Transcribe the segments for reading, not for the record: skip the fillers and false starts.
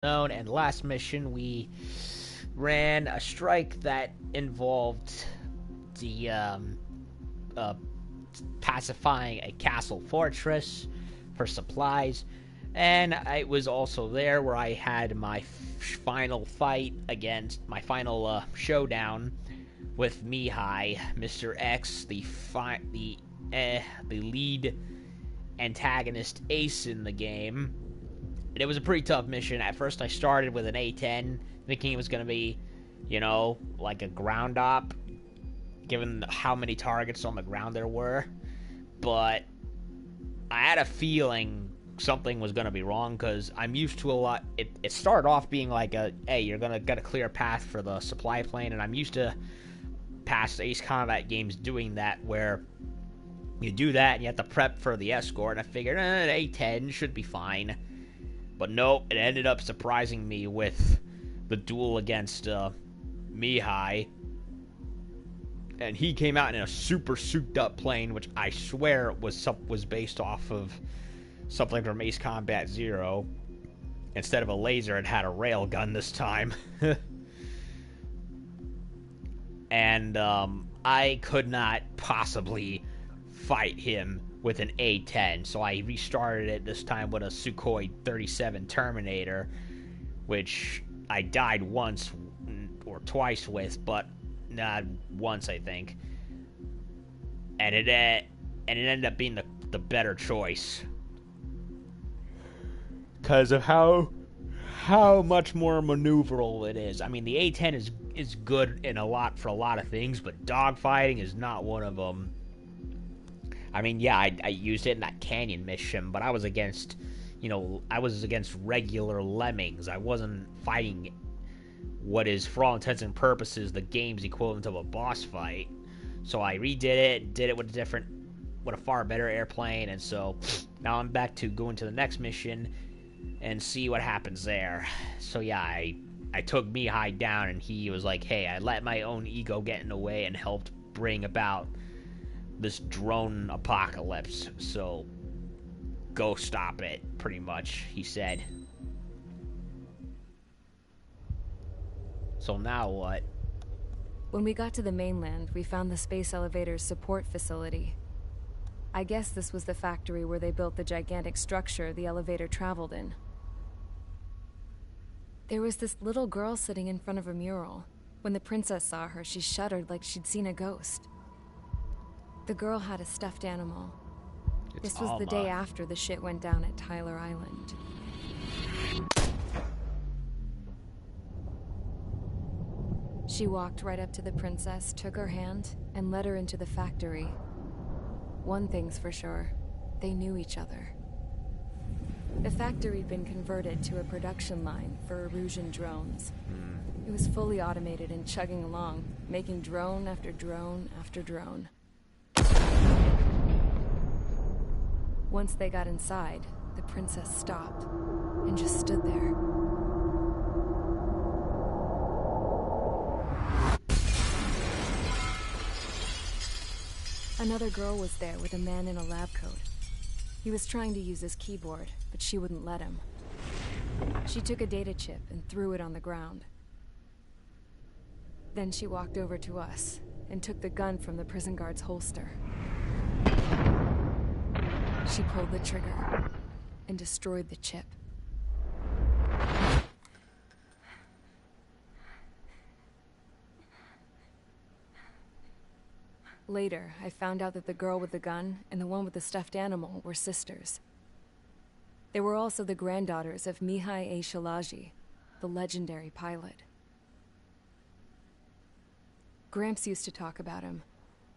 known. And last mission, we ran a strike that involved the uh, pacifying a castle fortress for supplies. And it was also there where I had my final fight against my final showdown with Mihai, Mr. X, the lead antagonist ace in the game. And it was a pretty tough mission. At first, I started with an A10, thinking it was going to be, like a ground op, given how many targets on the ground there were. But I had a feeling something was going to be wrong, because I'm used to a lot. It started off being like hey, you're going to get a clear path for the supply plane, and I'm used to past Ace Combat games doing that, where you do that and you have to prep for the escort, and I figured A10 should be fine. But nope, it ended up surprising me with the duel against Mihai. And he came out in a super souped up plane, which I swear was based off of something from Ace Combat Zero. Instead of a laser, it had a rail gun this time. And I could not possibly fight him with an A10, so I restarted it this time with a Sukhoi 37 Terminator, which I died once or twice with, but not once, I think. And it ended up being the better choice, because of how much more maneuverable it is. I mean, the A10 is good for a lot of things, but dogfighting is not one of them. I mean, yeah, I used it in that canyon mission, but I was against regular lemmings. I wasn't fighting what is, for all intents and purposes, the game's equivalent of a boss fight. So I redid it, did it with a far better airplane, and so now I'm back to going to the next mission and see what happens there. So yeah, I took Mihai down, and he was like, hey, I let my own ego get in the way and helped bring about this drone apocalypse, so go stop it, pretty much, he said. So now what? When we got to the mainland, we found the space elevator's support facility. I guess this was the factory where they built the gigantic structure the elevator traveled in. There was this little girl sitting in front of a mural. When the princess saw her, she shuddered like she'd seen a ghost. The girl had a stuffed animal. This was the day after the shit went down at Tyler Island. She walked right up to the princess, took her hand, and led her into the factory. One thing's for sure, they knew each other. The factory'd been converted to a production line for Erusian drones. It was fully automated and chugging along, making drone after drone after drone. Once they got inside, the princess stopped and just stood there. Another girl was there with a man in a lab coat. He was trying to use his keyboard, but she wouldn't let him. She took a data chip and threw it on the ground. Then she walked over to us and took the gun from the prison guard's holster. She pulled the trigger and destroyed the chip. Later, I found out that the girl with the gun and the one with the stuffed animal were sisters. They were also the granddaughters of Mihai A. Shalaji, the legendary pilot. Gramps used to talk about him.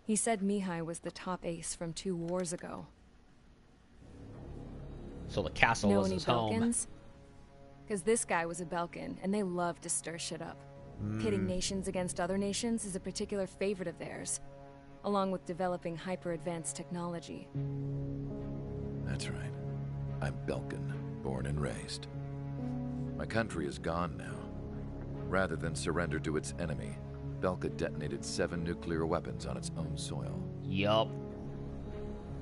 He said Mihai was the top ace from 2 wars ago. So the castle was his home. Because this guy was a Belkan, and they love to stir shit up. Pitting nations against other nations is a particular favorite of theirs, along with developing hyper-advanced technology. That's right. I'm Belkan, born and raised. My country is gone now. Rather than surrender to its enemy, Belka detonated 7 nuclear weapons on its own soil. Yup.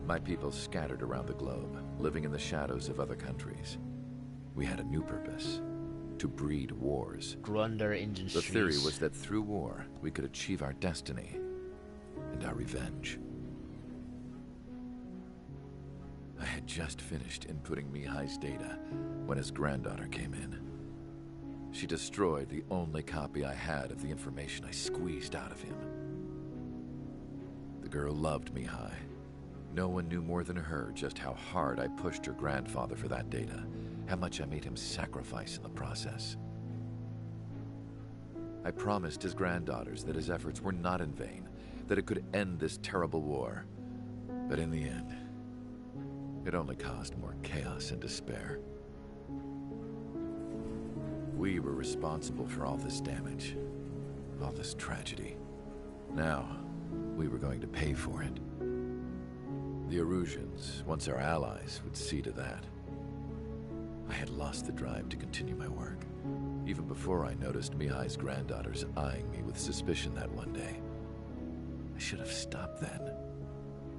My people scattered around the globe, living in the shadows of other countries. We had a new purpose: to breed wars. Grunder Industries. The theory was that through war, we could achieve our destiny and our revenge. I had just finished inputting Mihai's data when his granddaughter came in. She destroyed the only copy I had of the information I squeezed out of him. The girl loved Mihai. No one knew more than her just how hard I pushed her grandfather for that data, how much I made him sacrifice in the process. I promised his granddaughters that his efforts were not in vain, that it could end this terrible war. But in the end, it only caused more chaos and despair. We were responsible for all this damage, all this tragedy. Now, we were going to pay for it. The Erusians, once our allies, would see to that. I had lost the drive to continue my work, even before I noticed Mihai's granddaughters eyeing me with suspicion that one day. I should have stopped then,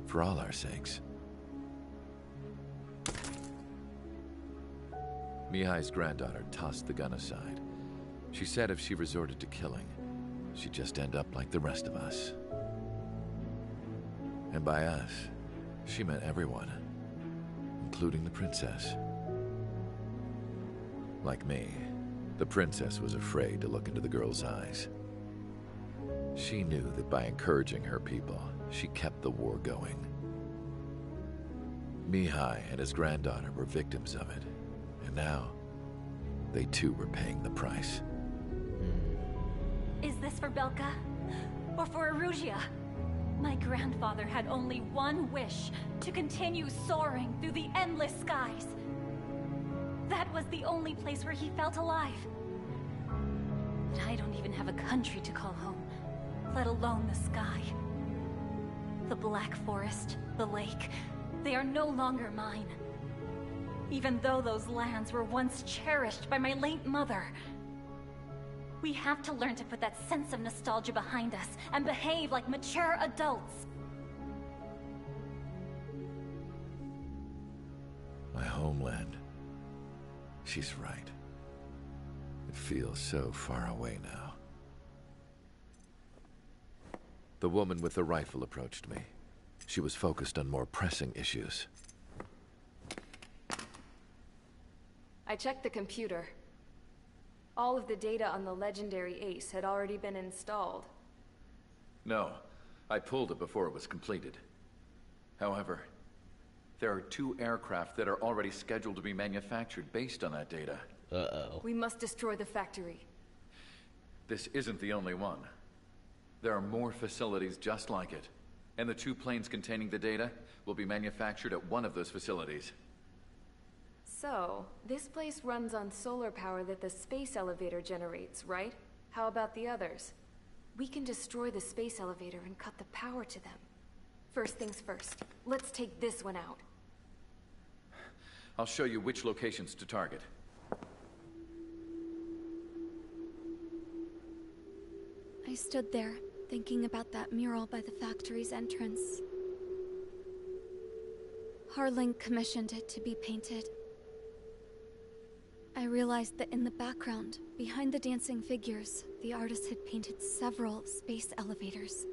for all our sakes. Mihai's granddaughter tossed the gun aside. She said if she resorted to killing, she'd just end up like the rest of us. And by us, she meant everyone, including the princess. Like me, the princess was afraid to look into the girl's eyes. She knew that by encouraging her people, she kept the war going. Mihai and his granddaughter were victims of it, and now, they too were paying the price. Is this for Belka? Or for Erusea? My grandfather had only one wish, to continue soaring through the endless skies. That was the only place where he felt alive. But I don't even have a country to call home, let alone the sky. The Black Forest, the lake, they are no longer mine. Even though those lands were once cherished by my late mother. We have to learn to put that sense of nostalgia behind us and behave like mature adults. My homeland. She's right. It feels so far away now. The woman with the rifle approached me. She was focused on more pressing issues. I checked the computer. All of the data on the legendary Ace had already been installed. No, I pulled it before it was completed. However, there are 2 aircraft that are already scheduled to be manufactured based on that data. Uh-oh. We must destroy the factory. This isn't the only one. There are more facilities just like it. And the 2 planes containing the data will be manufactured at one of those facilities. So, this place runs on solar power that the space elevator generates, right? How about the others? We can destroy the space elevator and cut the power to them. First things first, let's take this one out. I'll show you which locations to target. I stood there, thinking about that mural by the factory's entrance. Harling commissioned it to be painted. I realized that in the background, behind the dancing figures, the artist had painted several space elevators.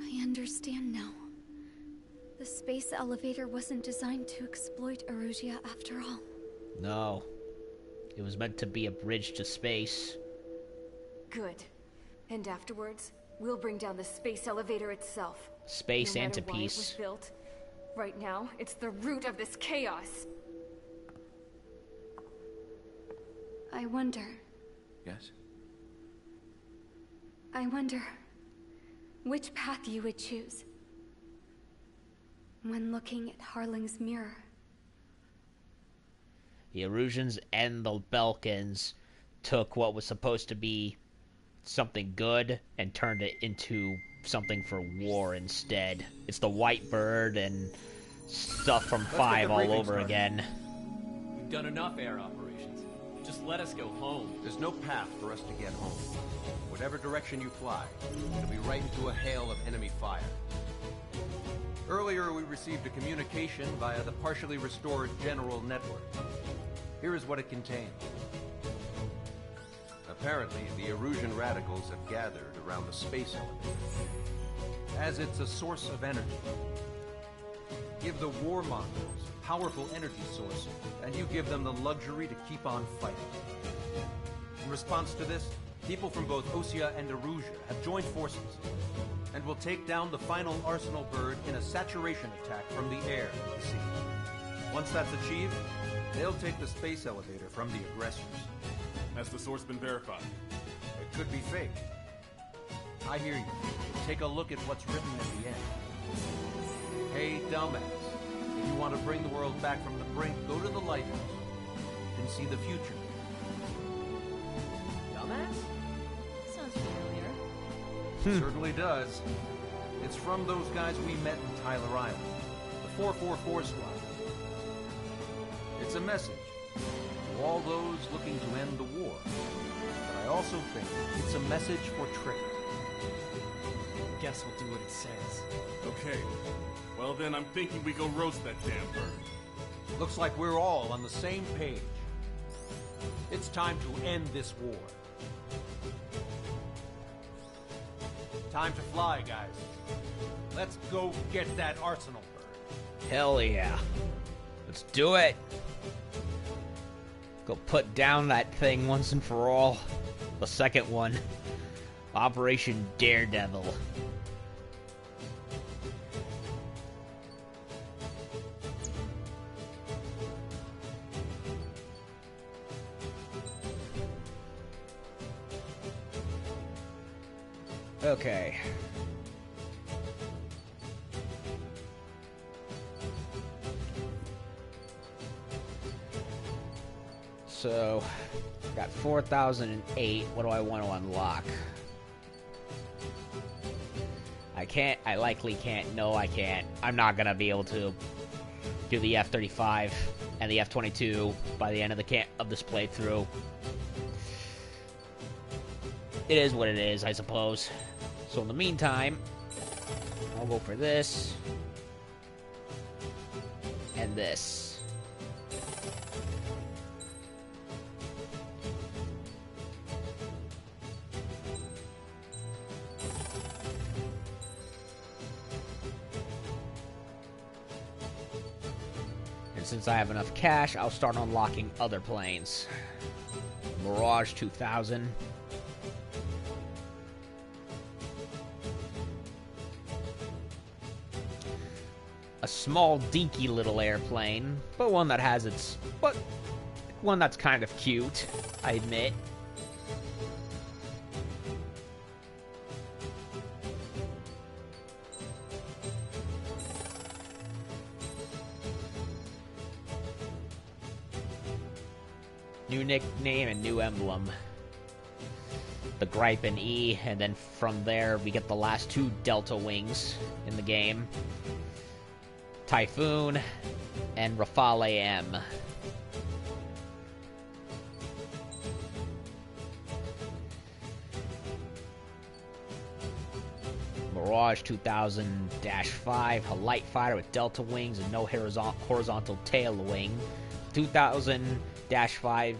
I understand now. The space elevator wasn't designed to exploit Erusea after all. No. It was meant to be a bridge to space. Good. And afterwards, we'll bring down the space elevator itself. Space No and matter to why it peace. was built, right now, it's the root of this chaos. I wonder Yes? which path you would choose when looking at Harling's mirror. The Erusians and the Belkans took what was supposed to be something good and turned it into something for war instead. It's the White Bird and stuff from Let's get 5 the all briefing over started. again. We've done enough air operations. Just let us go home. There's no path for us to get home. Whatever direction you fly, it'll be right into a hail of enemy fire. Earlier, we received a communication via the partially restored general network. Here is what it contains. Apparently, the Erusian radicals have gathered around the space elevator, as it's a source of energy. Give the warmongers a powerful energy source, and you give them the luxury to keep on fighting. In response to this, people from both Osea and Erusia have joined forces, and will take down the final Arsenal bird in a saturation attack from the air to the sea. Once that's achieved, they'll take the space elevator from the aggressors. Has the source been verified? It could be fake. I hear you. Take a look at what's written at the end. Hey, dumbass. If you want to bring the world back from the brink, go to the lighthouse and see the future. Dumbass? Sounds familiar. Certainly does. It's from those guys we met in Tyler Island. The 444 squad. It's a message to all those looking to end the war. But I also think it's a message for Trick. Guess we'll do what it says. Okay. Well then, I'm thinking we go roast that damn bird. Looks like we're all on the same page. It's time to end this war. Time to fly, guys. Let's go get that Arsenal bird. Hell yeah. Let's do it. Go put down that thing once and for all. The second one. Operation Daredevil. Okay. So, got 4,008. What do I want to unlock? I likely can't. No, I can't. I'm not gonna be able to do the F-35 and the F-22 by the end of this playthrough. It is what it is, I suppose. So in the meantime, I'll go for this and this. And since I have enough cash, I'll start unlocking other planes. Mirage 2000. A small, dinky little airplane, but one that has one that's kind of cute, I admit. New nickname and new emblem. The Gripen E, and then from there we get the last two Delta Wings in the game. Typhoon and Rafale M. Mirage 2000-5, a light fighter with delta wings and no horizontal tail wing. 2000-5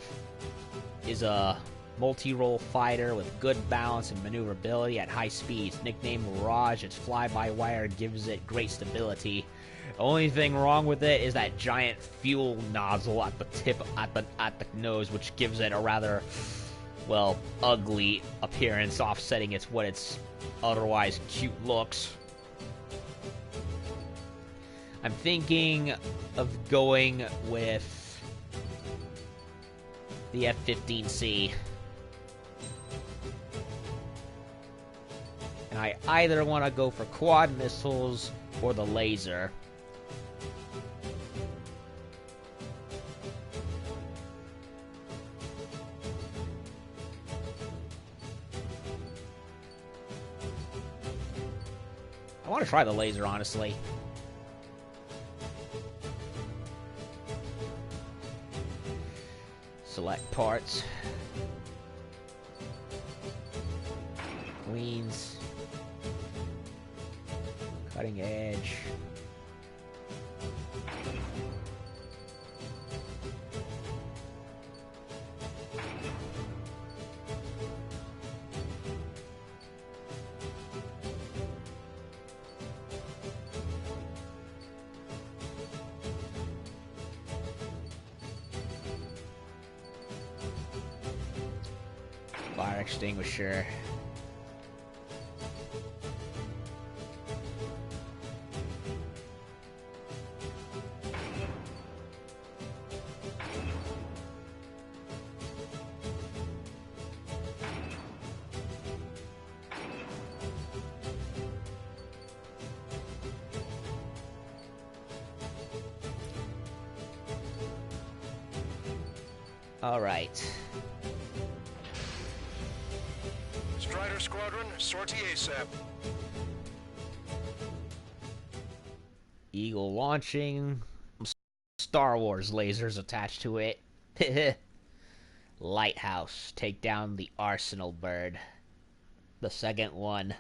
is a multi-role fighter with good balance and maneuverability at high speeds. Nicknamed Mirage, its fly-by-wire gives it great stability. The only thing wrong with it is that giant fuel nozzle at the tip, at the nose, which gives it a rather, well, ugly appearance, offsetting its otherwise cute looks. I'm thinking of going with the F-15C. And I either want to go for quad missiles or the laser. I want to try the laser, honestly. Select parts. Queens. Cutting edge. Fire extinguisher. All right. Strider Squadron, sortie ASAP. Eagle launching. Star Wars lasers attached to it. Lighthouse. Take down the Arsenal bird. The second one.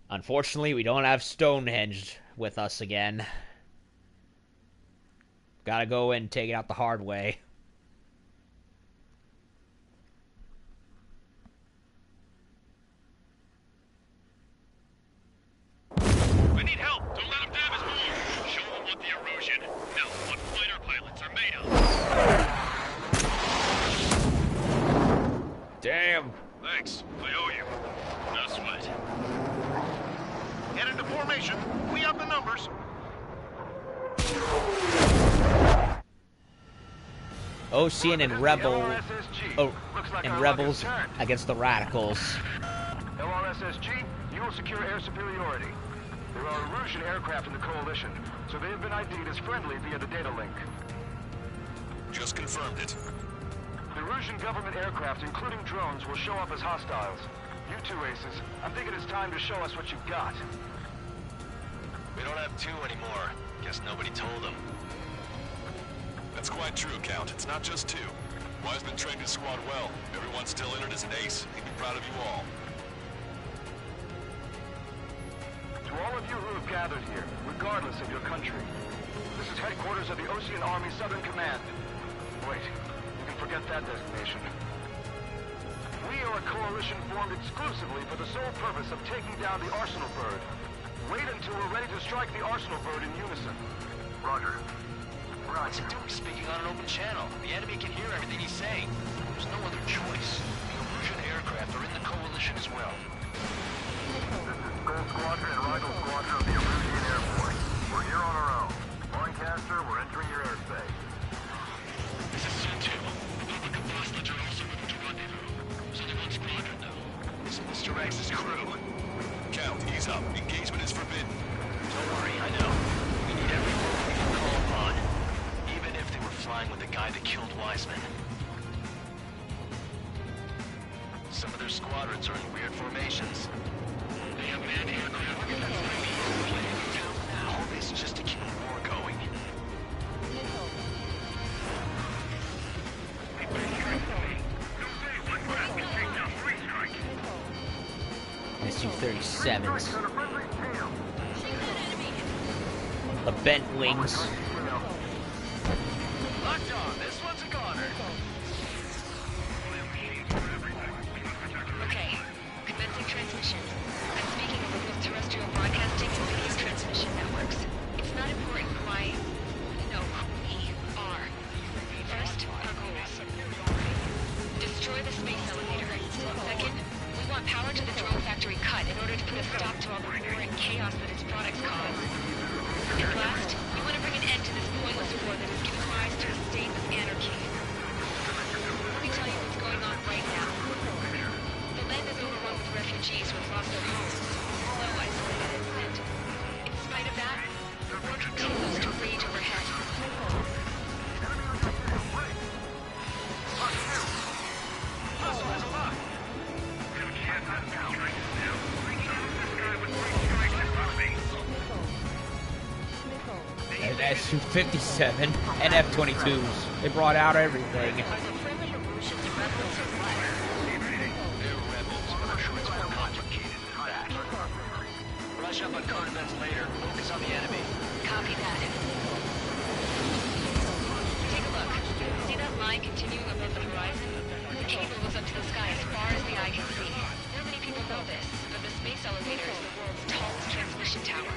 Unfortunately, we don't have Stonehenge with us again. Gotta go and take it out the hard way. We need help! Don't let them damage more! Show them what the erosion, no, what fighter pilots are made of! Damn! Thanks, I owe you. No sweat. Get into formation, we have the numbers! Ocean and Rebels against the Radicals. LRSSG, you will secure air superiority. There are Erusian aircraft in the Coalition, so they have been ID'd as friendly via the data link. Just confirmed it. The Erusian government aircraft, including drones, will show up as hostiles. You two aces, I'm thinking it's time to show us what you've got. We don't have two anymore. Guess nobody told them. That's quite true, Count. It's not just two. Wiseman trained his squad well. Everyone's still entered as an ace. He'd be proud of you all. To all of you who have gathered here, regardless of your country, this is headquarters of the Ocean Army Southern Command. Wait, you can forget that designation. We are a coalition formed exclusively for the sole purpose of taking down the Arsenal bird. Wait until we're ready to strike the Arsenal bird in unison. Roger. What's he doing speaking on an open channel? The enemy can hear everything he's saying. There's no other choice. The Erusian aircraft are in the Coalition as well. This is Gold Squadron and Rival Squadron of the Erusian Air Force. We're here on our own. Lancaster, we're entering your airspace. This is Sun-2. Public ambassadors are also moving to rendezvous. Southern Squadron now. This is Mr. X's crew. Count, ease up. Engagement is forbidden. Don't worry, I know. We need everyone we can call upon. Even if they were flying with the guy that killed Wiseman. Some of their squadrons are in weird formations. They have manned aircraft against All this just to keep the war going. SU-37s. The bent wings. Locked on. This one's a goner. Okay, commencing transmission. I'm speaking over both terrestrial broadcasting and video transmission networks. It's not important who I know who we are. First, our goals. Destroy the space elevator. Second, we want power to the drone factory cut in order to put a stop to all the war and chaos that its products cause. And last, we want to bring an end to this pointless war that has given rise to a state of anarchy. Let me tell you what's going on right now. The land is overrun with refugees who have lost their homes, so isolated, and in spite of that, the war continues to rage overhead. And SU-57 and F-22s. They brought out everything. They're rebels, but I'm sure it's more complicated than that. Rush up on code events later. Focus on the enemy. Copy that. Take a look. See that line continuing above the horizon? The cable goes up to the sky as far as the eye can see. Not many people know this, but the space elevator is the world's tallest transmission tower.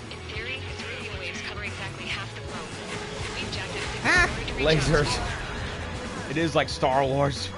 In theory, its radio waves cover exactly half the globe. We've jacked it 6 in order to reach out to Lasers. It is like Star Wars.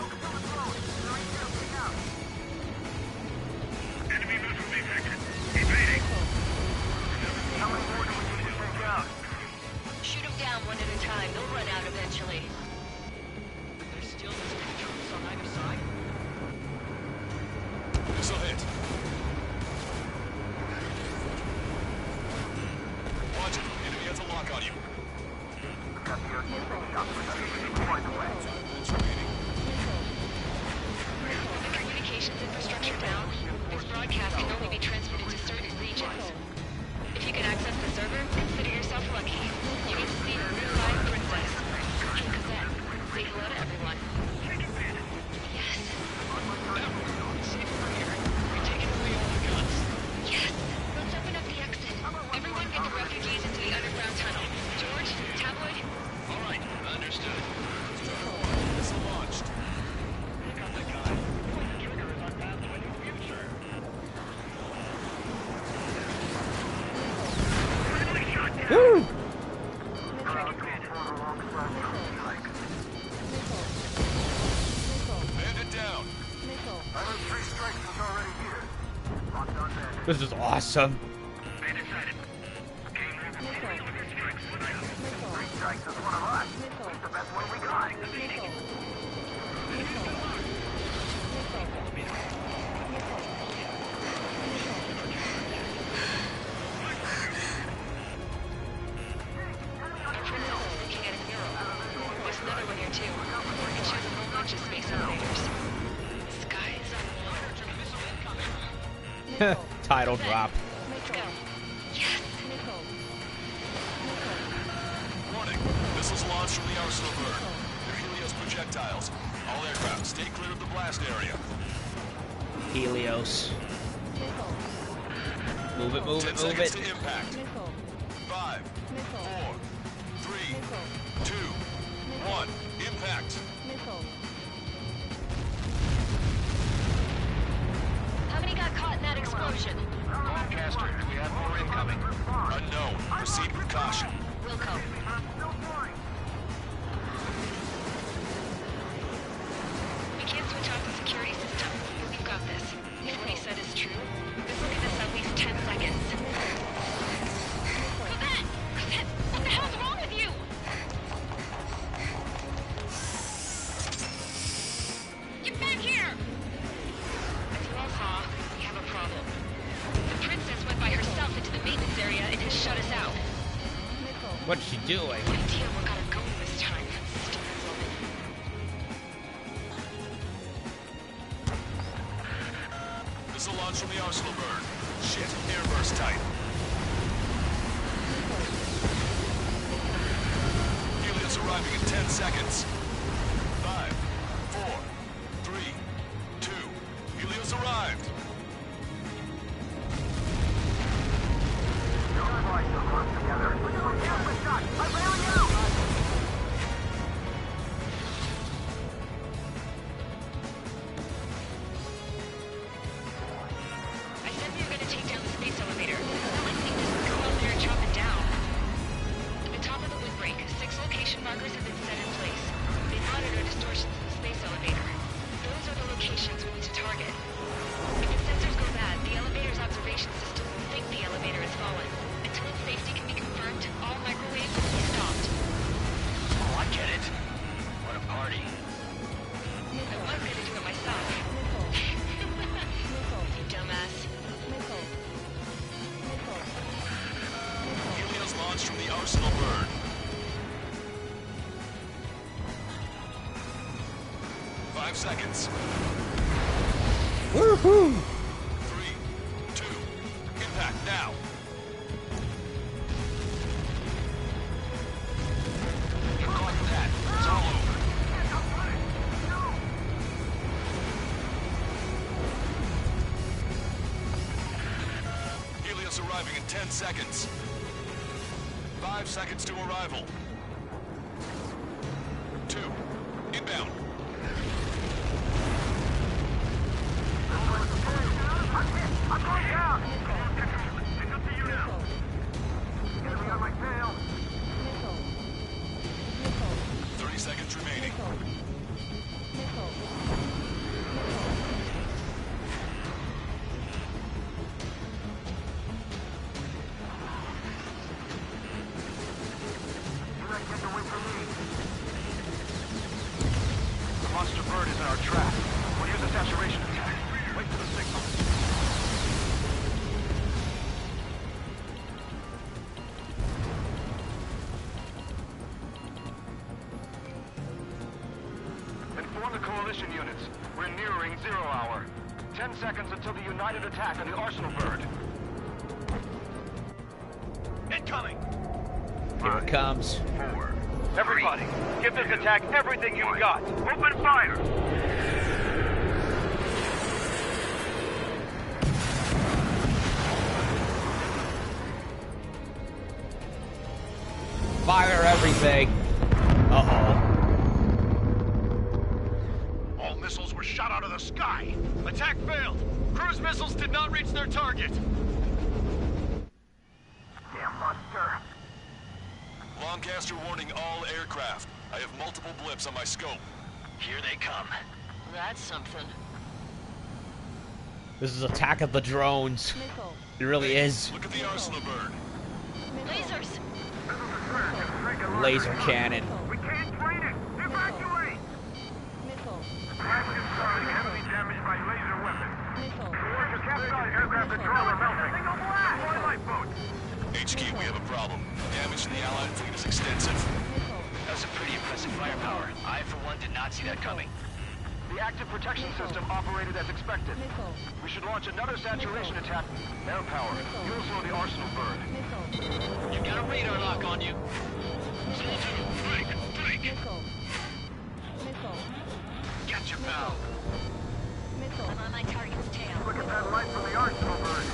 find a way. With the communications infrastructure down, this broadcast can only be transmitted to certain regions. If you can access the server, consider yourself lucky. You get to see the Route 5 princess, King Kazan. Say hello to everyone. Yes. Safe from here. We're taking away all the guns. Yes. Let's open up the exit. Everyone get the refugees into the underground tunnel. George, Tabloid. All right, understood. Missile launched. Got the guy. The trigger is our path to a new future. Woo! Bandit down. I heard 3 strikes was already here. Locked on dead. This is awesome. Bandit sighted. Game with your strikes. 3 strikes is one of us. It's the best one we got. Our princess is looking at a mural. There's another one here too. It shows a whole bunch of space elevators. Skies on Title drop. Let's go. Yes. Warning. Missiles launched from the arsenal bird. They're Helios projectiles. All aircraft, stay clear of the blast area. Helios. Move it, move 10 it, move seconds it. to impact. 5, 4, 3, 2, 1. Impact. How many got caught in that explosion? Lancaster, do we have more incoming? Unknown. Proceed with caution. Wilco. We can't switch off the security system. We've got this. If what he said is true, this will give us at least 10 seconds. Cosette! Cosette! What the hell's wrong with you? Get back here! As you all saw, we have a problem. The princess went by herself into the maintenance area and has shut us out. What's she doing? No idea what got her going this time. Stupid woman. Missile launch from the arsenal bird. Shit, airburst tight. Helios arriving in 10 seconds. 5, 4, 3, 2. Helios arrived. I said we were gonna take down the space elevator. Not like things just go out there and chop it down. At the top of the windbreak, 6 location markers have been set in place. They monitor distortions in the space elevator. Those are the locations we need to target. If its sensors go bad, the elevator's observation system will think the elevator has fallen. Until its safety can be confirmed, all microwaves will be stopped. Oh, I get it. What a party. I was gonna do it myself. You dumbass. Helios launched from the arsenal bird. 5 seconds. Woohoo! 3, 2. Impact now. Get caught in that. It's all over. Helios arriving in 10 seconds. 5 seconds to arrival. 2. Inbound. I'm going down! It's up to you now. Enemy on my tail. 30 seconds remaining. You guys get away from me. The monster bird is in our trap. We'll use a saturation attack. Wait for the signal. Coalition units. We're nearing 0 hour. 10 seconds until the united attack on the Arsenal bird. Incoming! Here it comes. 4. Everybody, give this attack everything you've got. Open fire! Fire everything. Uh-oh. All missiles were shot out of the sky. Attack failed. Cruise missiles did not reach their target. Damn monster. Lancaster warning all aircraft. I have multiple blips on my scope. Here they come. That's something. This is Attack of the Drones. It really is. Look at the Arsenal bird. Lasers! Laser cannon. We can't train it! Evacuate! Crash is starting heavily damaged by laser weapons. The capsized aircraft control are melting. Deploy lifeboats! HQ, we have a problem. Damage to the Allied fleet is extensive. That was a pretty impressive firepower. I, for one, did not see that coming. The active protection system operated as expected. We should launch another saturation attack. Air power. You'll slow the Arsenal bird. You've got a radar lock on you. Break! Gotcha, pal. I'm on my target's tail. Look at that light from the Arsenal bird.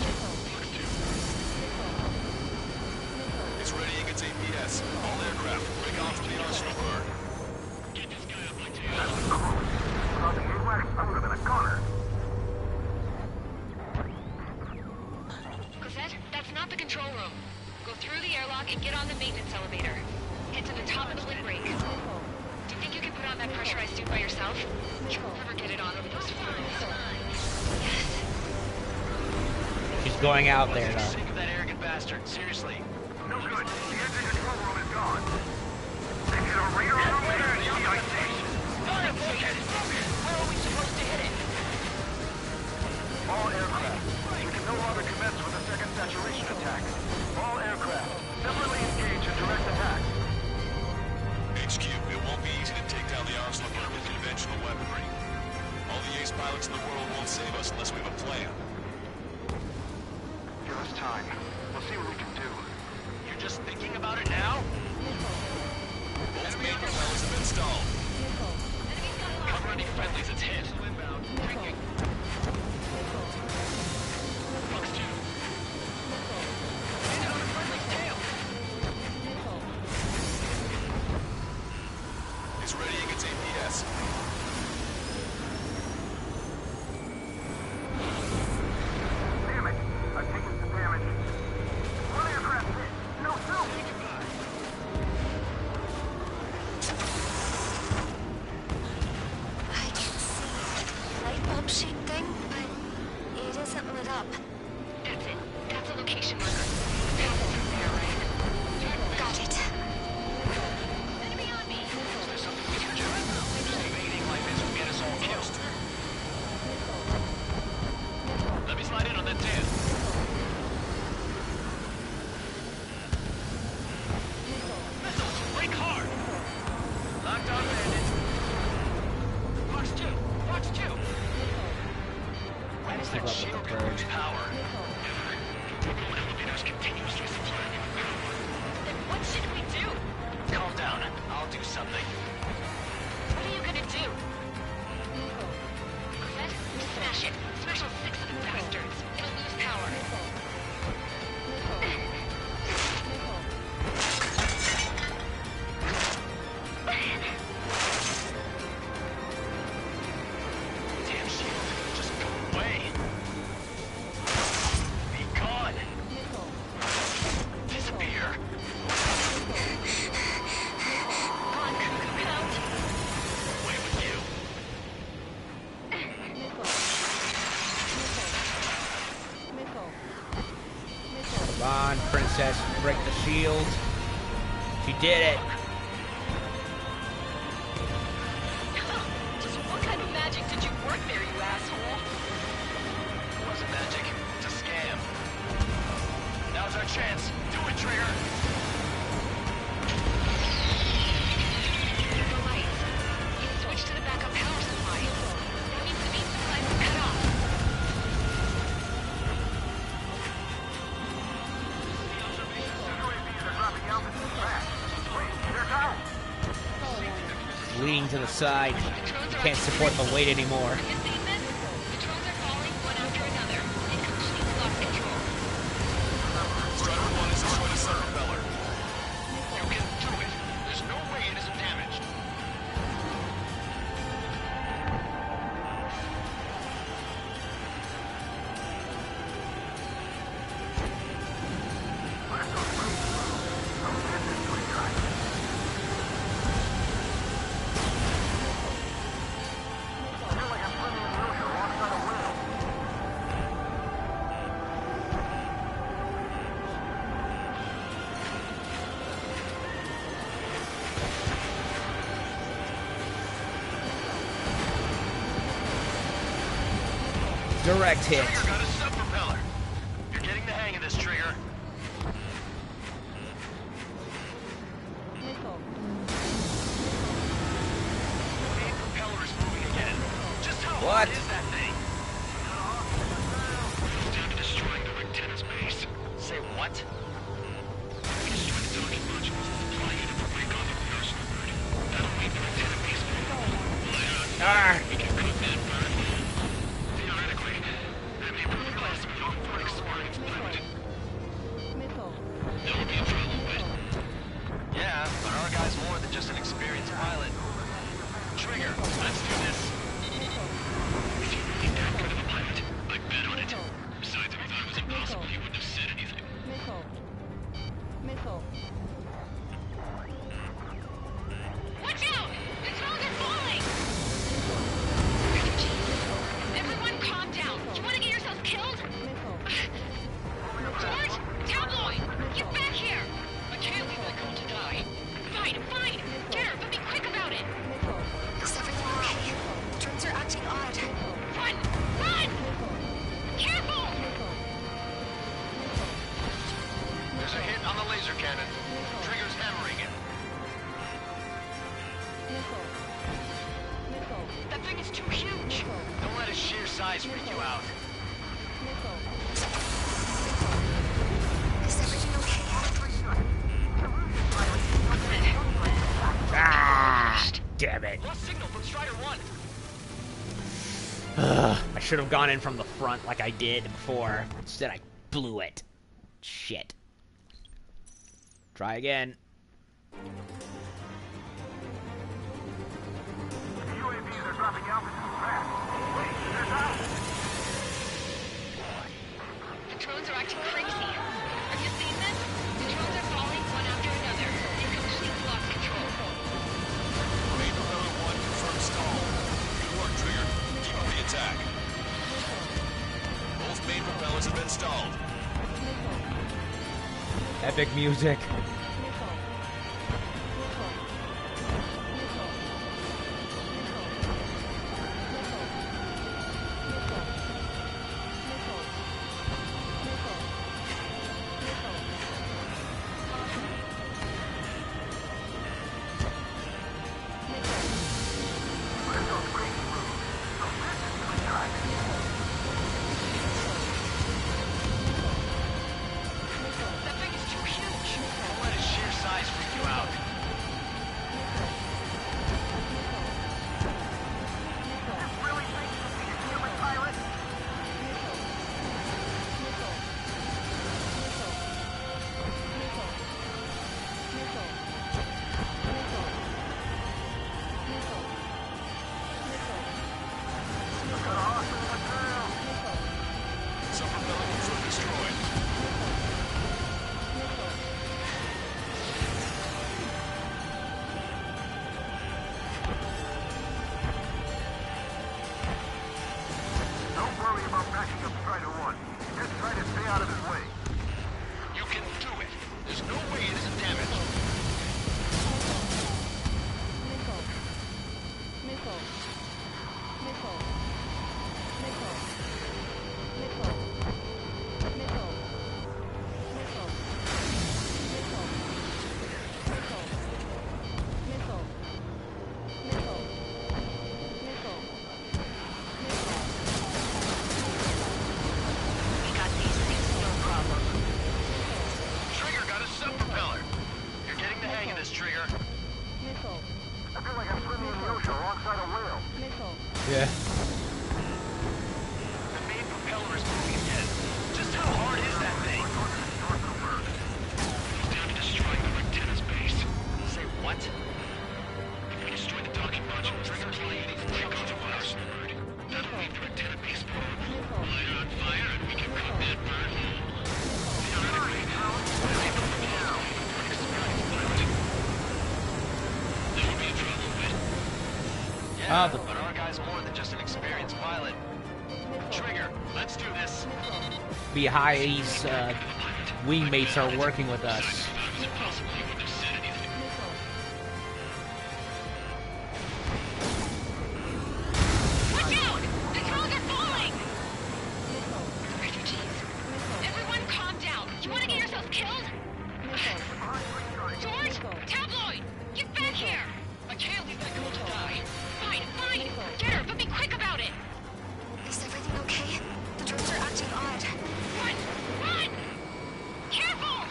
It's readying its APS. All aircraft, break off from the Arsenal bird. Get this guy up my tail. Without the AWACS, I would have been a goner. Cosette, that's not the control room. Go through the airlock and get on the maintenance elevator. Head to the top of the windbreak. Do you think you can put on that pressurized suit by yourself? You'll never get it on over those floors. Yes. She's going out there, though. Sick of that arrogant bastard. Seriously. No good. The engine control room is gone. They hit a radar elevator and EIC. Where are we supposed to hit it? All aircraft. We can no longer commence with a second saturation attack. All aircraft, separately engage in direct attack. HQ, it won't be easy to take down the Arsenal bird with conventional weaponry. All the ace pilots in the world won't save us unless we have a plan. Give us time. We'll see what we can do. You're just thinking about it now? Both main propellers have been stalled. Cover any friendlies, it's hit. Drinking. Fox 2. Landed on a friendly's tail. It's readying its APS. Damn it. I've taken some damage. One aircraft hit. No soup. I can see light bulb shaped thing, but it isn't lit up. That's it. That's a location marker. Pass it from there, right? Got it. Enemy on me! Is there something we can do? Evading like this will get us all killed. Let me slide in on that tail. Missiles! Break hard! Locked on bandit. Fox 2! Fox 2! When is that shield gonna lose power? Elevators continuously supplying it. Then what should we do? Calm down. I'll do something. What are you gonna do? Cosette, smash it. Smash all 6 of the bastards. It'll lose power. Damn shield. Just go away. Be gone. Disappear. Come on, Cuckoo Count. Away with you. Come on, princess. Break the shield. She did it. Just what kind of magic did you work there, you asshole? It wasn't magic. It's a scam. Now's our chance. Do it, Trigger. The lights. You switch to the backup power supply. side. Can't support the weight anymore. Strider 1 is destroying a sub-propeller. You can do it. There's no way it isn't damaged. Direct hit. Trigger got a sub-propeller. You're getting the hang of this, Trigger. Main propeller is moving again. Just how hard is that thing? Down to destroying the Rectenna's base. Say what? We destroy the docking modules, flying it to break off a personal bird. That'll make the Rectenna base move. We can cook that bird. Theoretically, that may prove class beyond for an experienced pilot. That would be a problem, but... Yeah, but our guy's more than just an experienced pilot. Trigger, let's do this. If you really that good of a pilot, I'd bet on it. Besides, if he thought it was impossible, he wouldn't have said anything. Watch out! The drones are falling! Everyone calm down. You want to get yourself killed? George? Tabloid! Get back here! I can't leave that girl to die. Fine, fine! Get her, but be quick about it! Is everything okay? The drones are acting odd. Run! Run! Careful! There's a hit on the laser cannon. Trigger's hammering it. That thing is too huge! Don't let its sheer size freak you out. Is everything okay? Ah, damn it. Lost signal from Strider 1. I should have gone in from the front like I did before. Instead, I blew it. Shit. Try again. UAVs are dropping altitude fast. Wait, they're down. The drones are acting crazy. Have you seen this? The drones are falling one after another. They've completely lost control. Main propeller 1 confirmed stall. Good work, Trigger. Keep up the attack. Both main propellers have been stalled. Epic music. That thing is too huge! Don't let its sheer size freak you out. Really think you can be a human pilot? Sub-propeller confirmed destroyed. Don't worry about backing up Strider 1. Just try to stay out of his way. You can do it. There's no way it isn't damaged. We got these things, no problem. Trigger got a sub-propeller. You're getting the hang of this, Trigger. I feel like I'm swimming in the ocean Yeah. The main propeller is moving again. Just how hard is that thing? He's down to destroying the antenna's base. Say what? If we destroy the docking module, trigger plane needs to take off the Arsenal. That'll leave the antenna base vulnerable. Light it on fire and we can cut that bird hole. Theoretically, there ain't no possibility for an experienced pilot. There would be trouble with it. Yeah, but our guy's more than just an experienced pilot. Trigger, let's do this. Behai's wingmates are working with us. Watch out! The drones are falling! Refugees. Everyone calm down. You want to get yourself killed? George? Tabloid! Get back here! I can't leave that girl to die. Fine, fine! Get her, but be quick about it! Is everything okay? The drones are acting odd. Run! Run! Careful!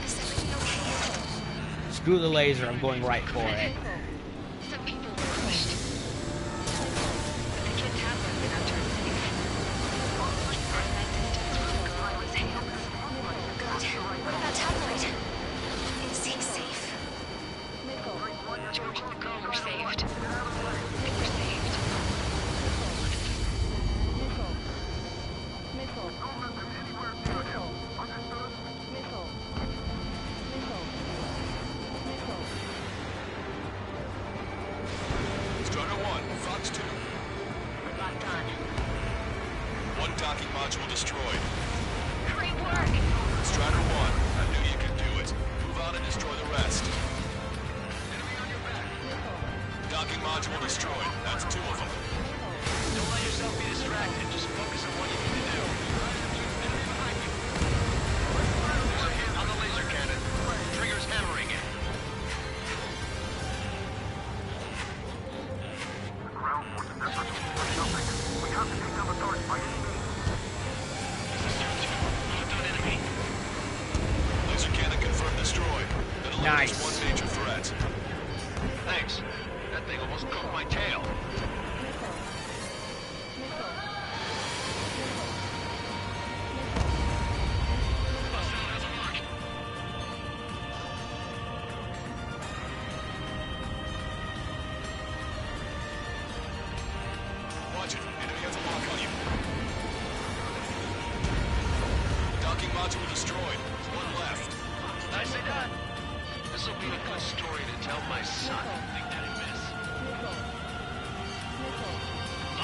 Is everything okay? Screw the laser, I'm going right for it. Some people were crushed. But the kids have them in our turn safe. Our medicine was in Gorla's hands. Good. What about Tabloid? Is he safe? George and the girl were saved. They were saved. Strider 1, Fox 2. Locked on. One docking module destroyed. Great work! Strider 1, I knew you could do it. Move on and destroy the rest. Enemy on your back. Docking module destroyed. That's 2 of them. Don't let yourself be distracted. Just focus on what you need to do. There's a hit on the laser cannon. Trigger's hammering it. Ground forces are searching for something. We have to take down the target by any means. Locked on enemy. Laser cannon confirmed destroyed. That eliminates Nice. one major threat. Thanks. That thing almost cooked my tail. Watch it. Enemy has a lock on you. Docking module destroyed. There's one left. Nicely done. This'll be a good story to tell my son. Think that'd miss.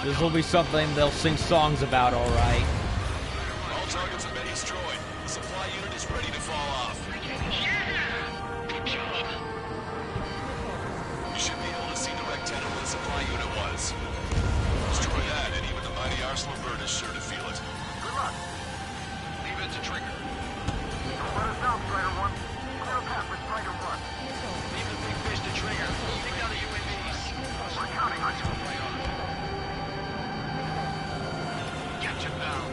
This will be something they'll sing songs about, alright. All targets have been destroyed. The supply unit is ready to fall off. Good job. You should be able to see the rectangle where the supply unit was. Destroy that, and even the mighty Arsenal bird is sure to feel it. Good luck. Leave it to Trigger. Don't let us down, Strider 1. Clear a path with Strider 1. Leave the big fish to Trigger. Take down the UAVs. We're counting on you. Right on. Gotcha, pal.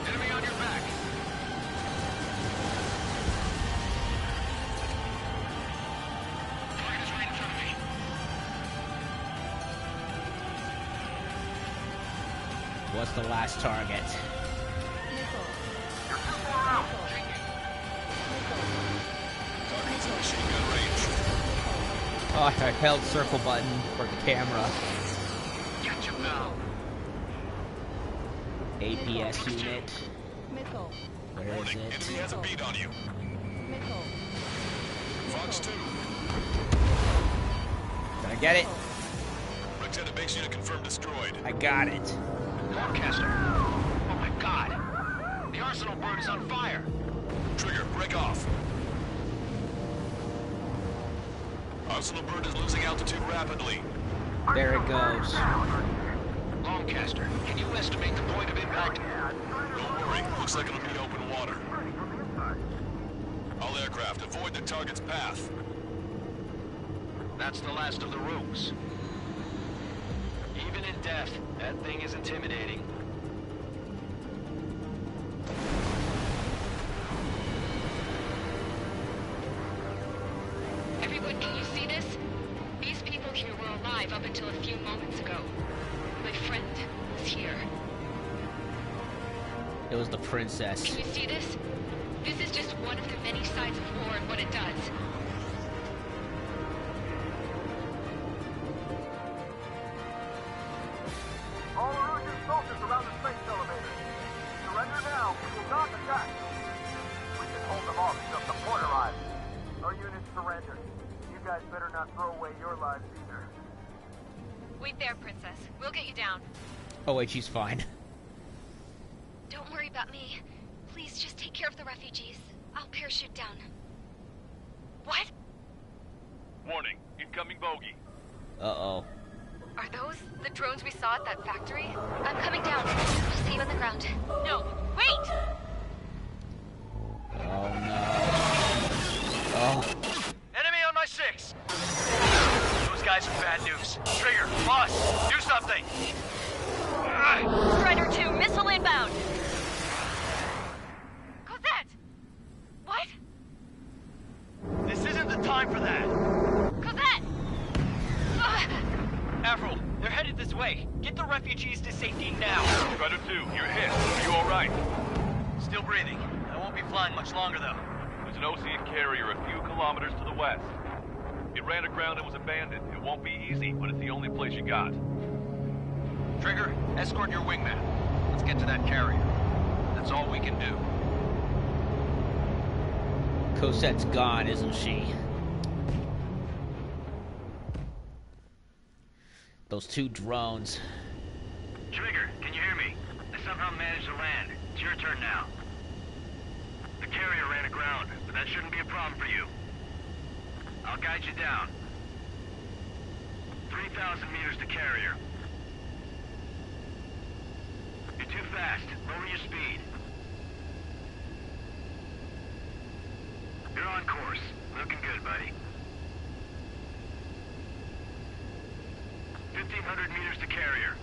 Enemy on your back. Target is right in front of me. What's the last target? You're too far out. Target's in machine gun range. Oh, I held circle button for the camera. Gotcha, pal. APS unit. Where is Warning, it? enemy has a beat on you. Fox 2. Did I get it? Rectangle base unit confirmed destroyed. I got it. Lancaster. Oh my god. The Arsenal bird is on fire. Trigger, break off. Arsenal bird is losing altitude rapidly. There it goes. Lancaster, can you estimate the point of impact? Don't worry, looks like it'll be open water. All aircraft, avoid the target's path. That's the last of the rogues. death. That thing is intimidating. Everyone, can you see this? These people here were alive up until a few moments ago. My friend was here. It was the princess. Can you see this? This is just one of the many sides of war and what it does. All Erusian soldiers around the space elevator. Surrender now. We will not attack. We can hold them off until support arrives. Our units surrender. You guys better not throw away your lives either. Wait there, Princess. We'll get you down. Oh wait, she's fine. Don't worry about me. Please just take care of the refugees. I'll parachute down. What? Warning. Incoming bogey. Uh-oh. Are those the drones we saw at that factory? I'm coming down. I'll see you on the ground. No, wait! Oh no. Oh. Enemy on my 6. Those guys are bad news. Trigger, boss, do something. Strider 2, missile inbound. Cosette! What? This isn't the time for that. Cosette! Avril, they're headed this way. Get the refugees to safety now. Strider 2, you're hit. Are you alright? Still breathing. I won't be flying much longer, though. There's an Osean carrier a few kilometers to the west. It ran aground and was abandoned. It won't be easy, but it's the only place you got. Trigger, escort your wingman. Let's get to that carrier. That's all we can do. Cosette's gone, isn't she? Those two drones. Trigger, can you hear me? I somehow managed to land. It's your turn now. The carrier ran aground, but that shouldn't be a problem for you. I'll guide you down. 3,000 meters to carrier. You're too fast. Lower your speed. You're on course. Looking good, buddy. 1,500 meters to carrier.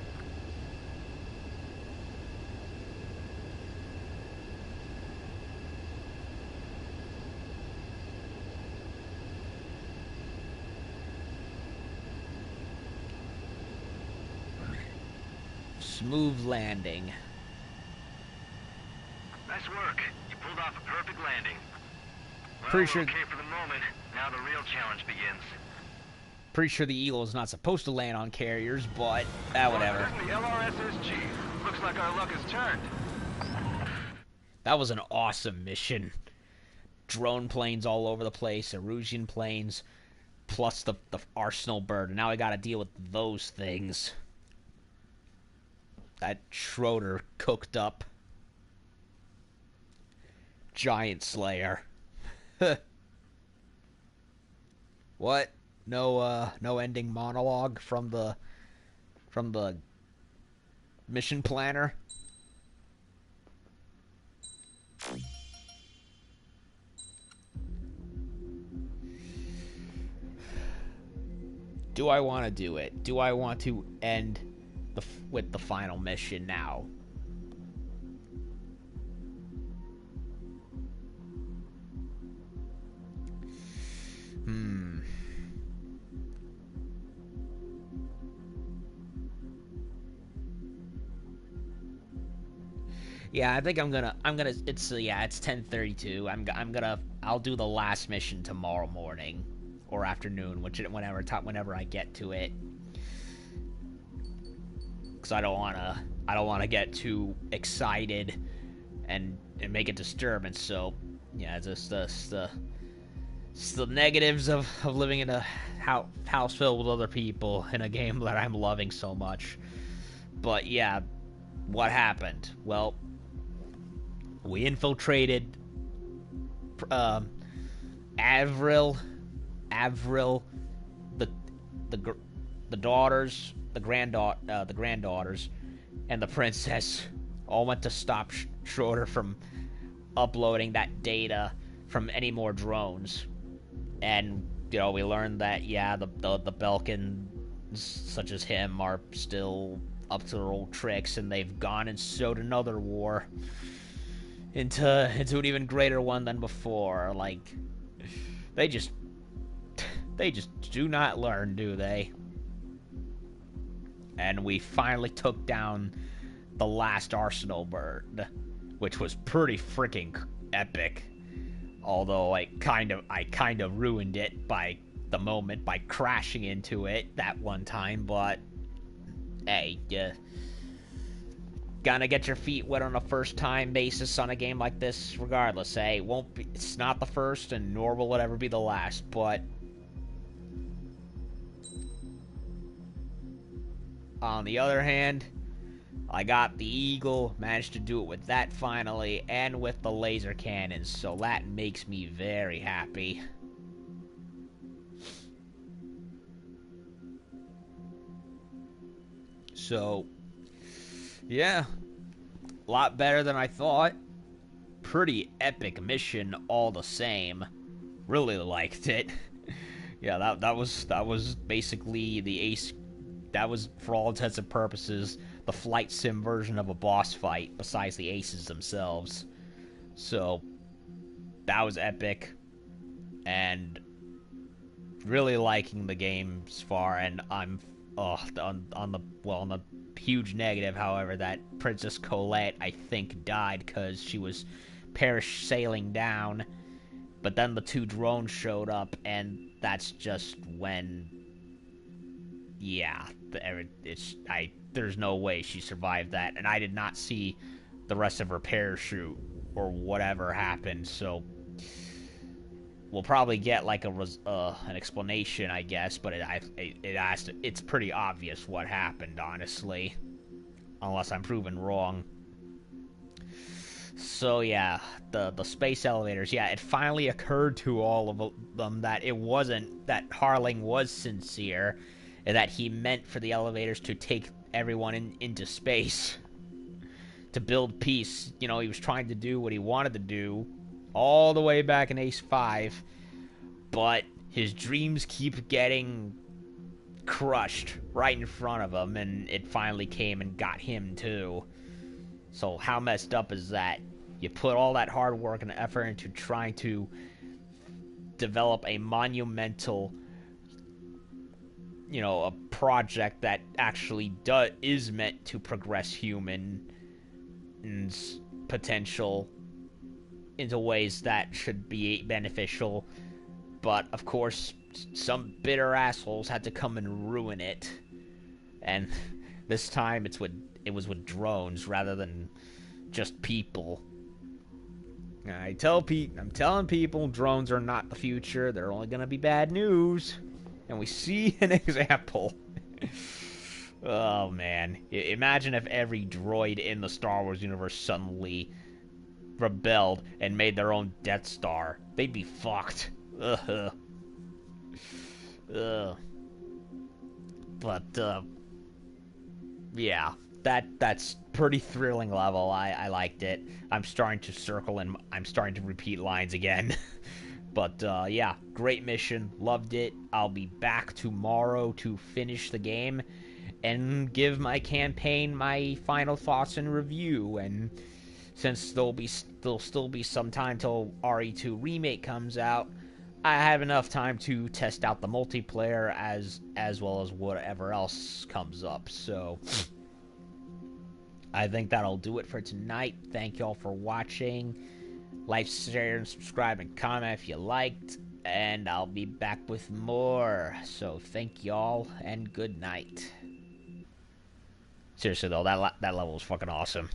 Smooth landing. Nice work. You pulled off a perfect landing. Well, Pretty sure. we're okay for the moment. Now the real challenge begins. Pretty sure the Eagle is not supposed to land on carriers, but whatever. The LRSSG. Looks like our luck has turned. That was an awesome mission. Drone planes all over the place, Erusian planes, plus the Arsenal bird. And now I gotta deal with those things. That Schroeder cooked up. Giant Slayer. What? No ending monologue from the mission planner. Do I want to do it? Do I want to end with the final mission now? Yeah, I think I'm gonna it's 10:32. I'll do the last mission tomorrow morning or afternoon, whenever I get to it. Cuz I don't want to get too excited and make a disturbance. So, yeah, it's the negatives of living in a house filled with other people in a game that I'm loving so much. But yeah, what happened? Well, we infiltrated Avril, the daughters, the granddaughters, and the princess all went to stop Schroeder from uploading that data from any more drones. And we learned that the Belkin such as him are still up to their old tricks, and they've gone and sowed another war into an even greater one than before. Like, they just do not learn, do they? And we finally took down the last Arsenal bird, which was pretty freaking epic. Although I kind of ruined it by crashing into it that one time, but hey, you gonna get your feet wet on a first time basis on a game like this regardless, eh? It's not the first, and nor will it ever be the last, but on the other hand, I got the Eagle, managed to do it with that finally, and with the laser cannons, so that makes me very happy. So, yeah, a lot better than I thought. Pretty epic mission all the same. Really liked it. Yeah, that was basically the Ace. That was, for all intents and purposes, the flight sim version of a boss fight, besides the aces themselves. So, that was epic, and really liking the game so far. And I'm on the huge negative, however, that Princess Colette, I think, died because she was perish sailing down. But then the 2 drones showed up, and that's just when, yeah, there's no way she survived that, and I did not see the rest of her parachute or whatever happened. So we'll probably get like an explanation, I guess, but it's pretty obvious what happened, honestly, unless I'm proven wrong. So yeah, the space elevators, yeah, it finally occurred to all of them that it wasn't, that Harling was sincere, and that he meant for the elevators to take everyone into space to build peace. You know, he was trying to do what he wanted to do all the way back in Ace 5, but his dreams keep getting crushed right in front of him, and it finally came and got him too. So how messed up is that? You put all that hard work and effort into trying to develop a monumental, you know, a project that actually is meant to progress human potential into ways that should be beneficial, but of course some bitter assholes had to come and ruin it, and this time it was with drones rather than just people. I'm telling people drones are not the future. They're only gonna be bad news, and we see an example. Oh man, imagine if every droid in the Star Wars universe suddenly rebelled and made their own Death Star. They'd be fucked. Ugh. But yeah, that's pretty thrilling level. I liked it. I'm starting to circle and I'm starting to repeat lines again. But yeah, great mission, loved it. I'll be back tomorrow to finish the game and give my campaign my final thoughts and review. And since there'll still be some time till RE2 Remake comes out, I have enough time to test out the multiplayer as well as whatever else comes up. So I think that'll do it for tonight. Thank y'all for watching. Like, share, and subscribe, and comment if you liked. And I'll be back with more. So thank y'all, and good night. Seriously though, that level was fucking awesome.